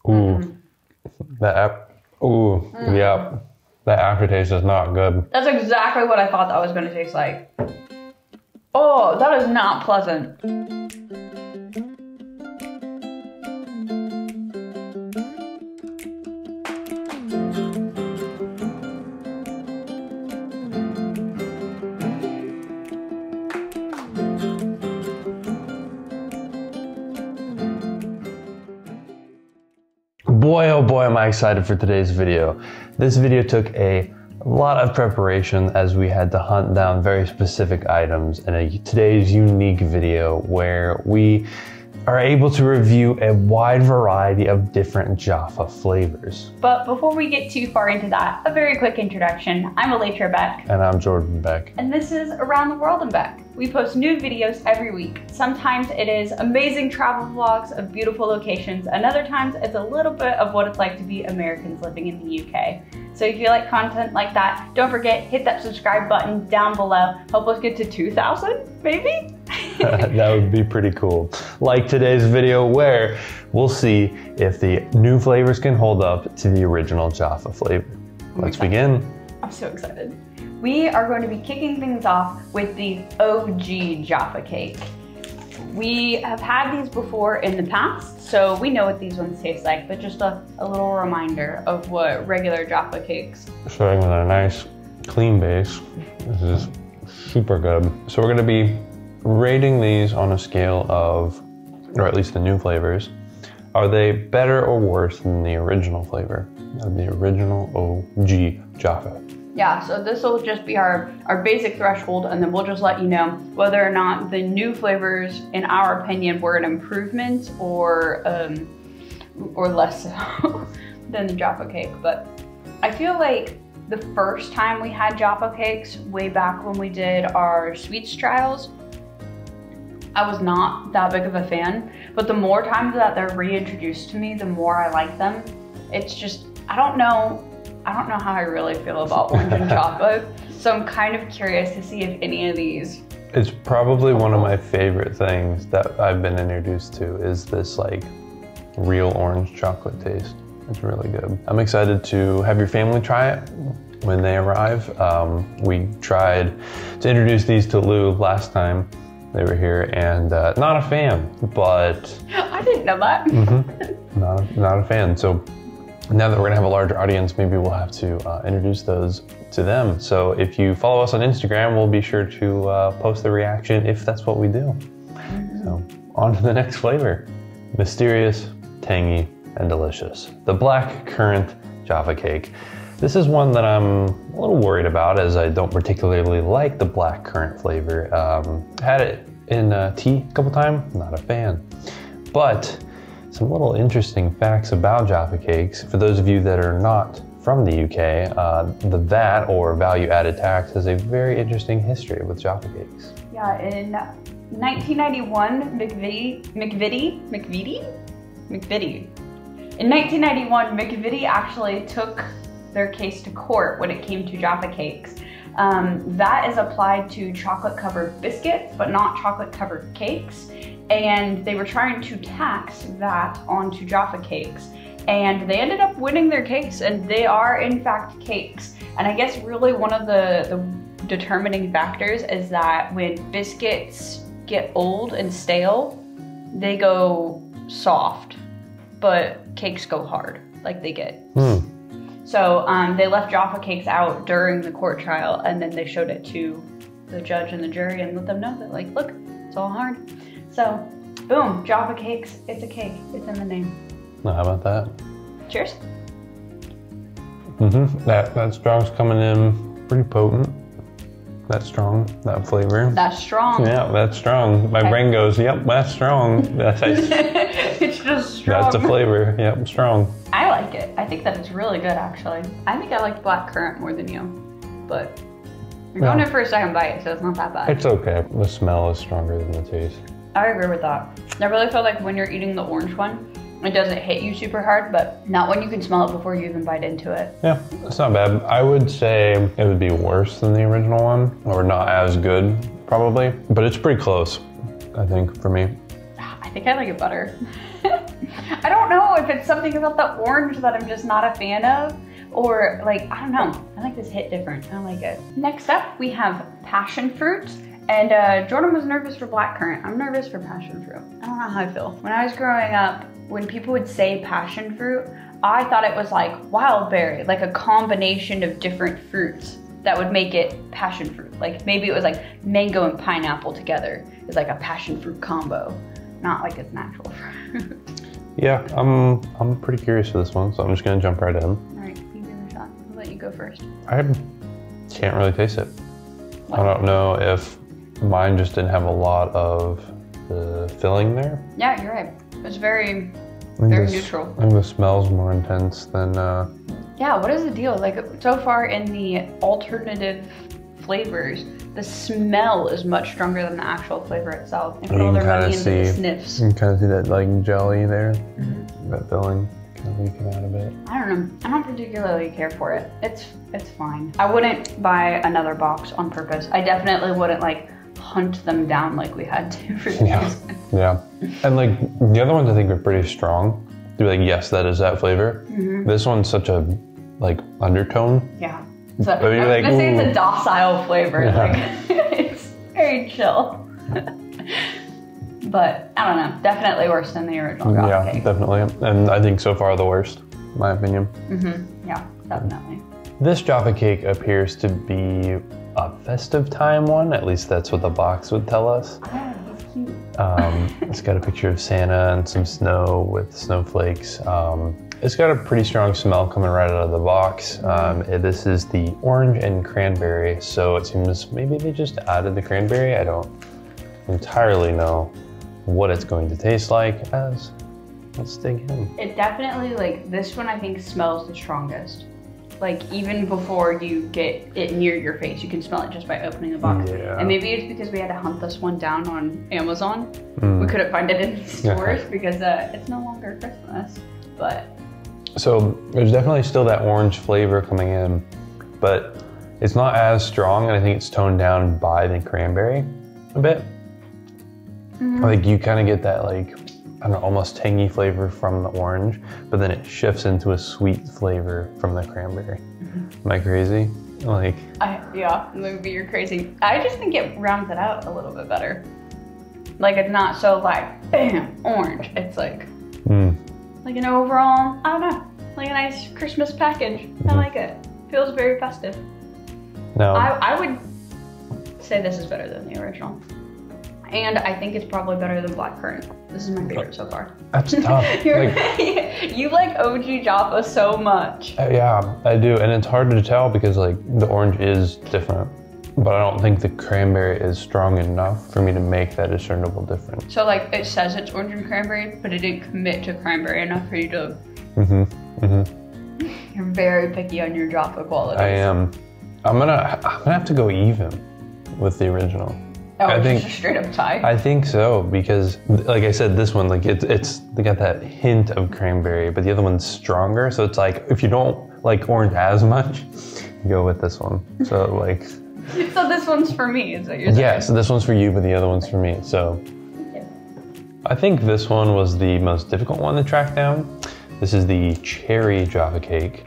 Ooh, yeah, that aftertaste is not good. That's exactly what I thought that was gonna taste like. Oh, that is not pleasant. Boy, oh boy, am I excited for today's video. This video took a lot of preparation as we had to hunt down very specific items in today's unique video where we are able to review a wide variety of different Jaffa flavors. But before we get too far into that, a very quick introduction. I'm Elytra Beck. And I'm Jordan Beck. And this is Around the World and Beck. We post new videos every week. Sometimes it is amazing travel vlogs of beautiful locations, and other times it's a little bit of what it's like to be Americans living in the UK. So if you like content like that, don't forget, hit that subscribe button down below. Help us get to 2,000, maybe? That would be pretty cool. Like today's video where we'll see if the new flavors can hold up to the original Jaffa flavor. Let's begin. I'm so excited. We are going to be kicking things off with the OG Jaffa Cake. We have had these before in the past, so we know what these ones taste like, but just a little reminder of what regular Jaffa Cakes. Starting with a nice clean base. This is super good. So we're gonna be rating these on a scale of, or at least the new flavors. Are they better or worse than the original flavor? The original OG Jaffa. Yeah, so this will just be our basic threshold, and then we'll just let you know whether or not the new flavors, in our opinion, were an improvement or less so than the Jaffa Cake. But I feel like the first time we had Jaffa Cakes, way back when we did our sweets trials, I was not that big of a fan. But the more times that they're reintroduced to me, the more I like them. It's just, I don't know how I really feel about orange and chocolate, so I'm kind of curious to see if any of these. It's probably one of my favorite things that I've been introduced to is this like real orange chocolate taste. It's really good. I'm excited to have your family try it when they arrive. We tried to introduce these to Lou last time they were here, and not a fan, but... I didn't know that. Not a fan. So now that we're gonna have a larger audience, maybe we'll have to introduce those to them. So if you follow us on Instagram, we'll be sure to post the reaction if that's what we do. So on to the next flavor. Mysterious, tangy, and delicious. The blackcurrant Jaffa Cake. This is one that I'm a little worried about as I don't particularly like the blackcurrant flavor. Had it in tea a couple times, not a fan. But some little interesting facts about Jaffa Cakes. For those of you that are not from the UK, the VAT, or value added tax, has a very interesting history with Jaffa Cakes. Yeah, in 1991, In 1991, McVities actually took their case to court when it came to Jaffa Cakes. That is applied to chocolate-covered biscuits, but not chocolate-covered cakes. And they were trying to tax that onto Jaffa Cakes. And they ended up winning their case, and they are in fact cakes. And I guess really one of the determining factors is that when biscuits get old and stale, they go soft, but cakes go hard, like they get. So they left Jaffa Cakes out during the court trial, and then they showed it to the judge and the jury and let them know that, like, look, it's all hard. So, boom, Jaffa Cakes, it's a cake, it's in the name. Now, how about that? Cheers. That strong's coming in pretty potent. That's strong, that flavor. That's strong. Yeah, that's strong. My brain goes, yep, that's strong. It's just strong. That's the flavor, yep, strong. I like it. I think that it's really good, actually. I think I like blackcurrant more than you, but you're going in for a second bite, so it's not that bad. It's okay. The smell is stronger than the taste. I agree with that. I really feel like when you're eating the orange one, it doesn't hit you super hard, but not when you can smell it before you even bite into it. Yeah, it's not bad. I would say it would be worse than the original one, or not as good, probably, but it's pretty close, I think, for me. I think I like it better. I don't know, if it's something about the orange that I'm just not a fan of, or like, I don't know. I like this hit different. I like it. Next up, we have passion fruit. And Jordan was nervous for blackcurrant. I'm nervous for passion fruit. I don't know how I feel. When I was growing up, when people would say passion fruit, I thought it was like wild berry, like a combination of different fruits that would make it passion fruit. Like maybe it was like mango and pineapple together. It's like a passion fruit combo, not like it's natural fruit. Yeah, I'm pretty curious for this one, so I'm just gonna jump right in. All right, you give it a shot. I'll let you go first. I can't really taste it. What? I don't know if mine just didn't have a lot of the filling there. Yeah, you're right. It's very neutral. I think the smell's more intense than... Yeah, what is the deal? Like, so far in the alternative flavors, the smell is much stronger than the actual flavor itself. And put all their money into the sniffs. You can kind of see that like jelly there, that filling kind of leaking out a bit. I don't know. I don't particularly care for it. It's fine. I wouldn't buy another box on purpose. I definitely wouldn't like hunt them down like we had to for these. Yeah. And like the other ones I think are pretty strong. To be like, yes, that is that flavor. This one's such a like undertone. Yeah. So I was gonna say it's a docile flavor. Yeah. Like it's very chill. But I don't know. Definitely worse than the original Jaffa Cake. Yeah, definitely. And I think so far the worst, in my opinion. Yeah, definitely. This Jaffa Cake appears to be a festive time one. At least that's what the box would tell us. Oh, that's cute. It's got a picture of Santa and some snow with snowflakes. It's got a pretty strong smell coming right out of the box. This is the orange and cranberry, so it seems maybe they just added the cranberry. I don't entirely know what it's going to taste like. Let's dig in. It definitely, like, this one I think smells the strongest. Like, even before you get it near your face, you can smell it just by opening the box. Yeah. And maybe it's because we had to hunt this one down on Amazon. We couldn't find it in stores because it's no longer Christmas, but. So there's definitely still that orange flavor coming in, but it's not as strong, and I think it's toned down by the cranberry a bit. Like you kind of get that like, I don't know, almost tangy flavor from the orange, but then it shifts into a sweet flavor from the cranberry. Am I crazy? Like, yeah, maybe you're crazy. I just think it rounds it out a little bit better. Like it's not so like, bam, orange. It's like, like an overall, I don't know, like a nice Christmas package. I like it. Feels very festive. No. I would say this is better than the original. And I think it's probably better than blackcurrant. This is my favorite so far. That's tough. You like OG Jaffa so much. Yeah, I do. And it's hard to tell because like the orange is different, but I don't think the cranberry is strong enough for me to make that discernible difference. So like it says it's orange and cranberry, but it didn't commit to cranberry enough for you to. You're very picky on your Jaffa qualities. I am. I'm gonna have to go even with the original. Oh, I think just a straight up tie? I think so, because like I said, this one, like it's they got that hint of cranberry, but the other one's stronger. So it's like, if you don't like orange as much, you go with this one. So like. So this one's for me, is what you're saying? Yeah, so this one's for you, but the other one's for me, so. I think this one was the most difficult one to track down. This is the cherry Jaffa Cake.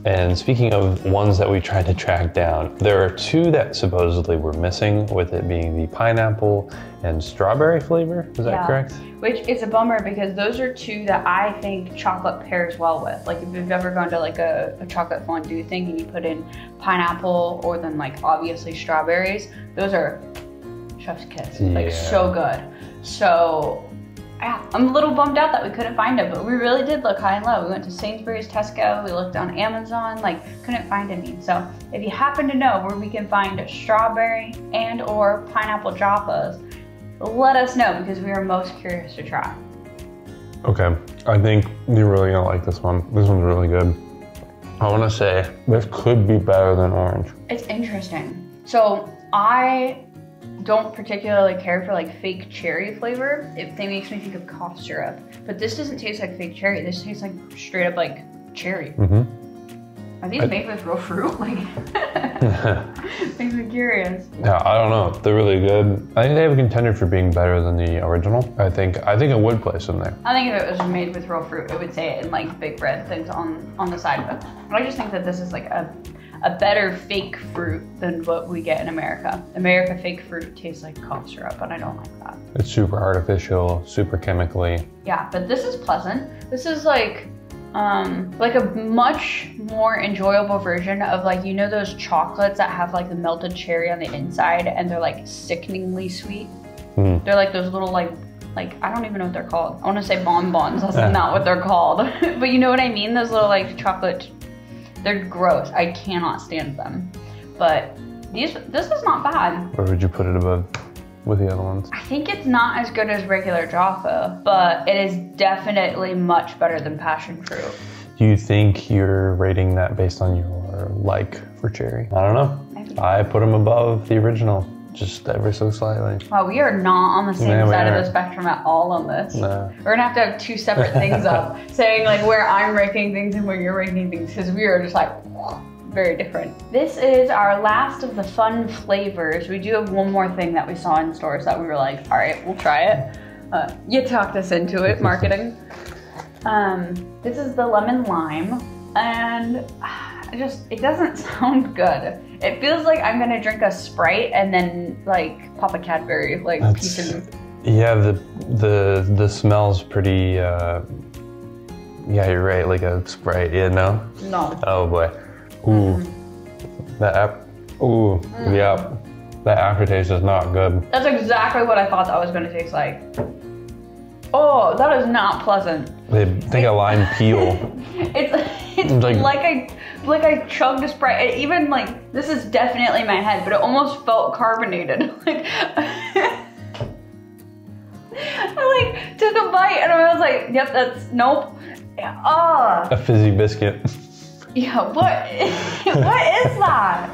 And speaking of ones that we tried to track down, there are two that supposedly were missing, with it being the pineapple and strawberry flavor. Is that correct? Which is a bummer because those are two that I think chocolate pairs well with. Like if you've ever gone to like a chocolate fondue thing and you put in pineapple or then like obviously strawberries, those are chef's kiss. Like so good. So yeah, I'm a little bummed out that we couldn't find it, but we really did look high and low. We went to Sainsbury's, Tesco, we looked on Amazon, like couldn't find any. So if you happen to know where we can find strawberry and or pineapple Jaffas, let us know because we are most curious to try. Okay, I think you're really gonna like this one. This one's really good. I wanna say this could be better than orange. It's interesting. So I don't particularly care for like fake cherry flavor. It makes me think of cough syrup. But this doesn't taste like fake cherry. This tastes like straight up like cherry. Are these made with real fruit? Like, makes me curious. Yeah, I don't know. They're really good. I think they have a contender for being better than the original. I think it would place them there. I think if it was made with real fruit, it would say it in like big red things on the side of it. But I just think that this is like a better fake fruit than what we get in America. America fake fruit tastes like cough syrup, and I don't like that. It's super artificial, super chemically. Yeah, but this is pleasant. This is like a much more enjoyable version of like, you know those chocolates that have like the melted cherry on the inside and they're like sickeningly sweet? Mm. They're like those little like I don't even know what they're called. I want to say bonbons, that's not what they're called. But you know what I mean? Those little like chocolate, they're gross. I cannot stand them. But this is not bad. Where would you put it above with the other ones? I think it's not as good as regular Jaffa, but it is definitely much better than passion fruit. Do you think you're rating that based on your like for cherry? I don't know. I put them above the original, just ever so slightly. Wow, we are not on the same side of the spectrum at all on this. No. We're gonna have two separate things up, saying like where I'm ranking things and where you're ranking things, because we are just like, very different. This is our last of the fun flavors. We do have one more thing that we saw in stores that we were like, all right, we'll try it. You talked us into it, marketing. This is the lemon lime, and it doesn't sound good. It feels like I'm gonna drink a Sprite and then like pop a Cadbury, like piece of. Yeah, the smell's pretty. Yeah, you're right. Like a Sprite. Yeah, no. No. Oh boy. Ooh, yeah, that aftertaste is not good. That's exactly what I thought that was gonna taste like. Oh, that is not pleasant. They think a lime peel. It's like I chugged a Sprite. It even like, this is definitely my head, but it almost felt carbonated. Like, I like took a bite and I was like, yep, that's, nope. Yeah, a fizzy biscuit. Yeah, what is that?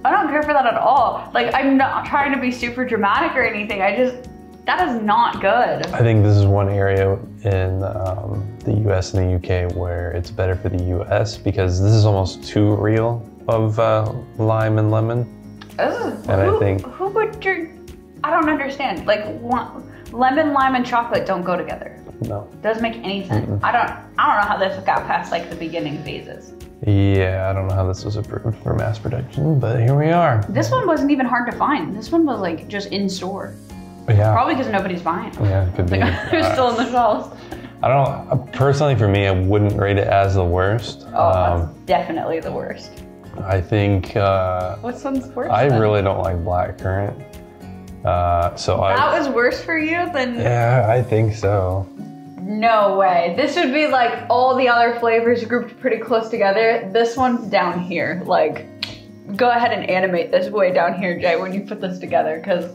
I don't care for that at all. Like, I'm not trying to be super dramatic or anything. That is not good. I think this is one area in the US and the UK where it's better for the US because this is almost too real of lime and lemon. Who would drink? I don't understand. Like, lemon, lime, and chocolate don't go together. No. Doesn't make any sense. I don't know how this got past like the beginning phases. Yeah, I don't know how this was approved for mass production, but here we are. This one wasn't even hard to find. This one was like just in store. Yeah. Probably because nobody's buying them. Yeah, it could be. They're still in the shelves. I don't know. Personally, for me, I wouldn't rate it as the worst. Oh, that's definitely the worst. I think. What's one's worse? I really don't like blackcurrant. That was worse for you than. Yeah, I think so. No way. This would be like all the other flavors grouped pretty close together. This one's down here. Like, go ahead and animate this way down here, Jay, when you put this together, because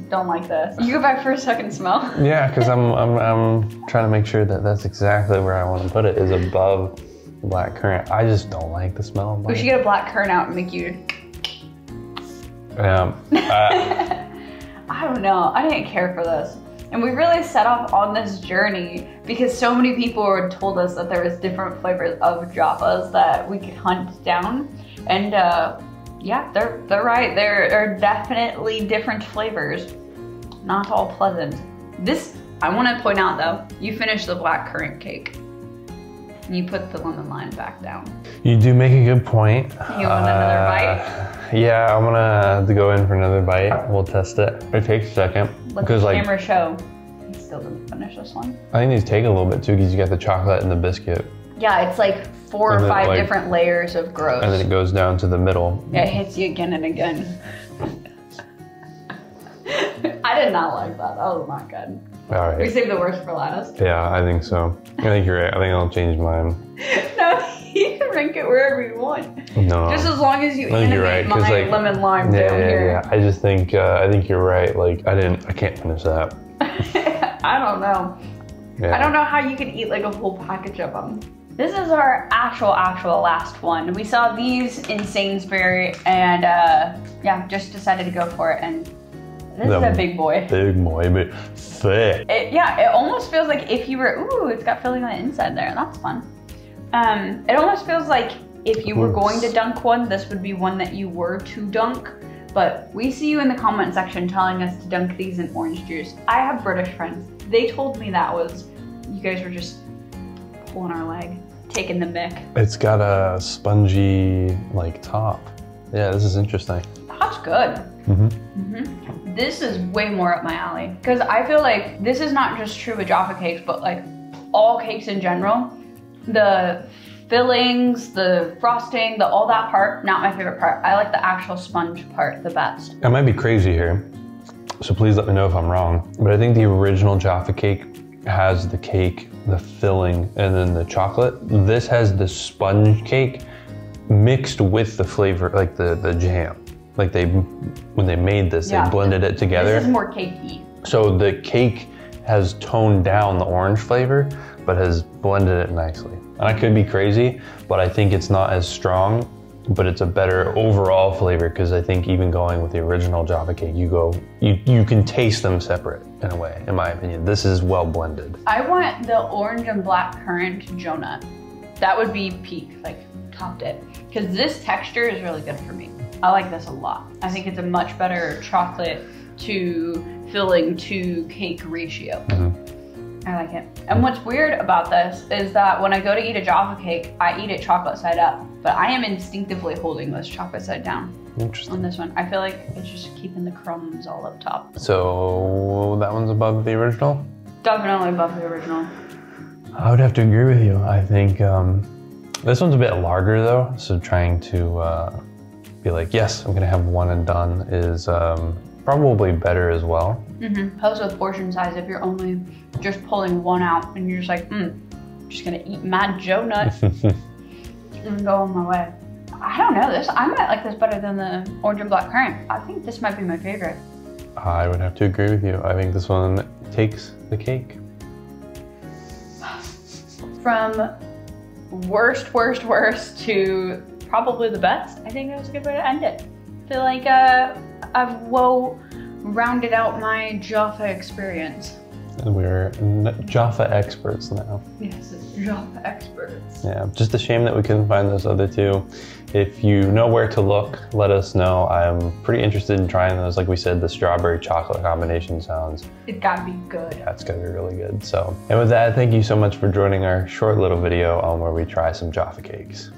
don't like this. You go back for a second smell. Yeah, because I'm trying to make sure that that's exactly where I want to put it, is above blackcurrant. I just don't like the smell of blackcurrant. We should get a blackcurrant out and make you. I don't know. I didn't care for this. And we really set off on this journey because so many people had told us that there was different flavors of Jaffas that we could hunt down. And yeah, they're right. There are definitely different flavors. Not all pleasant. This, I want to point out though, you finished the blackcurrant cake. And you put the lemon lime back down. You do make a good point. You want another bite? Yeah, I'm gonna have to go in for another bite. We'll test it. It takes a second. Let the camera show. He still didn't finish this one. I think these take a little bit too because you got the chocolate and the biscuit. Yeah, it's like 4 or 5 different layers of gross. And then it goes down to the middle. Yeah, it hits you again and again. I did not like that. That was not good. All right. We saved the worst for last. Yeah, I think so. I think you're right. I think I'll change mine. No, you can rank it wherever you want. No. Just as long as you animate my like, lemon lime down here. Yeah. I just think I think you're right. Like I can't finish that. I don't know. Yeah. I don't know how you can eat like a whole package of them. This is our actual last one. We saw these in Sainsbury and yeah, just decided to go for it. And this is a big boy. Big boy, but thick. Yeah, it almost feels like if you were, ooh, it's got filling on the inside there. That's fun. It almost feels like if you were going to dunk one, this would be one that you were to dunk. But we see you in the comment section telling us to dunk these in orange juice. I have British friends. They told me that was, you guys were just pulling our leg, taking the mick. It's got a spongy like top. Yeah, this is interesting. That's good. This is way more up my alley. Because I feel like this is not just true with Jaffa cakes, but like all cakes in general. The fillings, the frosting, all that part, not my favorite part. I like the actual sponge part the best. I might be crazy here, so please let me know if I'm wrong. But I think the original Jaffa cake has the cake, the filling, and then the chocolate. This has the sponge cake mixed with the flavor, like the jam. Like when they made this, they blended it together. This is more cakey. So the cake has toned down the orange flavor, but has blended it nicely. And I could be crazy, but I think it's not as strong, but it's a better overall flavor, because I think even going with the original Jaffa cake, you can taste them separate in a way, in my opinion. This is well blended. I want the orange and blackcurrant jonut. That would be peak, like topped it. Because this texture is really good for me. I like this a lot. I think it's a much better chocolate to filling to cake ratio. I like it. And what's weird about this is that when I go to eat a Jaffa cake, I eat it chocolate side up, but I am instinctively holding this chocolate side down. Interesting. On this one. I feel like it's just keeping the crumbs all up top. So that one's above the original? Definitely above the original. I would have to agree with you. I think this one's a bit larger though, so trying to be like, yes, I'm gonna have one and done is probably better as well. Helps with portion size if you're only just pulling one out and you're just like, just gonna eat mad jonut and go on my way. I don't know, I might like this better than the orange and black currant. I think this might be my favorite. I would have to agree with you. I think this one takes the cake. From worst to probably the best, I think that was a good way to end it. I feel like I've rounded out my Jaffa experience. And we're Jaffa experts now. Yes, Jaffa experts. Yeah, just a shame that we couldn't find those other two. If you know where to look, let us know. I'm pretty interested in trying those. Like we said, the strawberry chocolate combination sounds. It's gotta be good. Yeah, it's gonna be really good. So, and with that, thank you so much for joining our short little video on where we try some Jaffa cakes.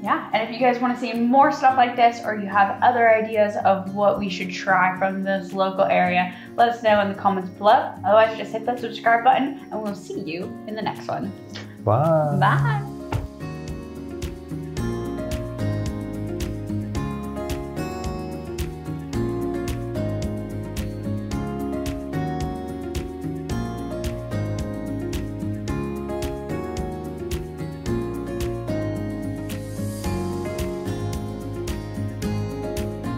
Yeah, and if you guys want to see more stuff like this, or you have other ideas of what we should try from this local area, let us know in the comments below. Otherwise, just hit that subscribe button and we'll see you in the next one. Bye. Bye.